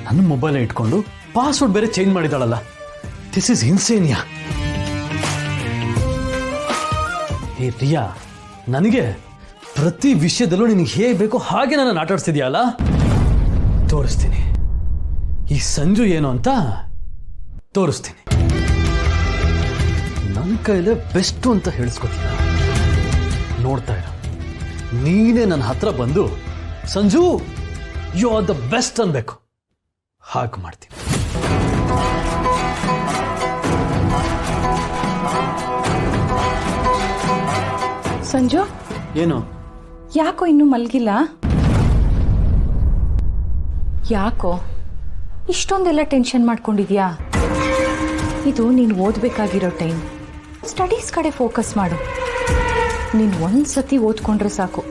ನನ್ನ ಮೊಬೈಲ್ ಇಟ್ಕೊಂಡು ಪಾಸ್ವರ್ಡ್ ಬೇರೆ ಚೇಂಜ್ ಮಾಡಿದಾಳಲ್ಲ. This is insania. ಏ ರಿಯಾ, ನನಗೆ ಪ್ರತಿ ವಿಷಯದಲ್ಲೂ ನಿನಗೆ ಹೇಗೆ ಬೇಕೋ ಹಾಗೆ ನನ್ನ ಆಟಾಡ್ಸಿದ್ಯಲ್ಲ. ತೋರಿಸ್ತೀನಿ ಈ ಸಂಜು ಏನು ಅಂತ ತೋರಿಸ್ತೀನಿ. ನನ್ನ ಕೈಲೇ ಬೆಸ್ಟು ಅಂತ ಹೇಳಿಸ್ಕೊತೀಯ. ನೋಡ್ತಾ ಇರ, ನೀನೇ ನನ್ನ ಹತ್ರ ಬಂದು Sanju you are the best ಅನ್ಬೇಕು. ಹಾಗೆ ಮಾಡ್ತೀನಿ. ಸಂಜು, ಏನು ಯಾಕೋ ಇನ್ನೂ ಮಲಗಿಲ್ಲ? ಯಾಕೋ ಇಷ್ಟೊಂದೆಲ್ಲ ಟೆನ್ಷನ್ ಮಾಡ್ಕೊಂಡಿದ್ಯಾ? ಇದು ನೀನು ಓದಬೇಕಾಗಿರೋ ಟೈಮ್. ಸ್ಟಡೀಸ್ ಕಡೆ ಫೋಕಸ್ ಮಾಡು. ನೀನು ಒಂದ್ಸತಿ ಓದ್ಕೊಂಡ್ರೆ ಸಾಕು,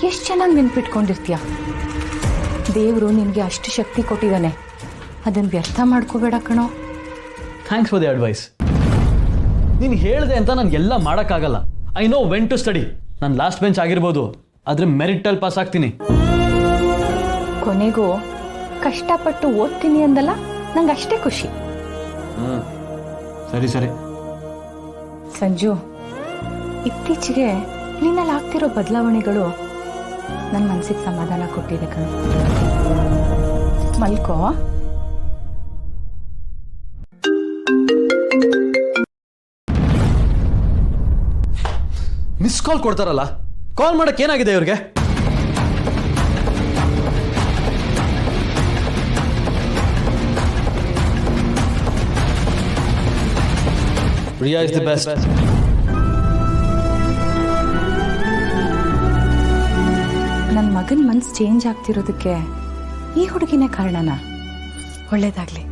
ಎಷ್ಟು ಚೆನ್ನಾಗಿ ನೆನ್ಪಿಟ್ಕೊಂಡಿರ್ತೀಯ. ದೇವರು ನಿನಗೆ ಅಷ್ಟು ಶಕ್ತಿ ಕೊಟ್ಟಿದ್ದಾನೆ, ಅದನ್ನು ವ್ಯರ್ಥ ಮಾಡ್ಕೋಬೇಡ ಕಣೋ. Thanks for the advice. ನೀನು ಹೇಳಿದೆ ಅಂತ ನನಗೆಲ್ಲ ಮಾಡೋಕ್ಕಾಗಲ್ಲ. I know when to study. ನಾನು ಲಾಸ್ಟ್ ಬೆಂಚ್ ಆಗಿರ್ಬೋದು, ಆದರೆ ಮೆರಿಟಲ್ಲಿ ಪಾಸ್ ಆಗ್ತೀನಿ. ಕೊನೆಗೂ ಕಷ್ಟಪಟ್ಟು ಓದ್ತೀನಿ ಅಂದಲ್ಲ, ನಂಗೆ ಅಷ್ಟೇ ಖುಷಿ. ಸರಿ ಸರಿ. ಸಂಜು, ಇತ್ತೀಚೆಗೆ ನಿನ್ನಲ್ಲಿ ಆಗ್ತಿರೋ ಬದಲಾವಣೆಗಳು ನನ್ನ ಮನಸ್ಸಿಗೆ ಸಮಾಧಾನ ಕೊಟ್ಟಿದೆ ಕಣ. ಮಲ್ಕೋ. ಮಿಸ್ ಕಾಲ್ ಕೊಡ್ತಾರಲ್ಲ, ಕಾಲ್ ಮಾಡಕ್ಕೆ ಏನಾಗಿದೆ ಇವ್ರಿಗೆ? Riya is the best. ನನ್ನ ಮಗನ ಮನ್ಸು ಚೇಂಜ್ ಆಗ್ತಿರೋದಕ್ಕೆ ಈ ಹುಡುಗಿನೇ ಕಾರಣನಾ? ಒಳ್ಳೇದಾಗ್ಲಿ.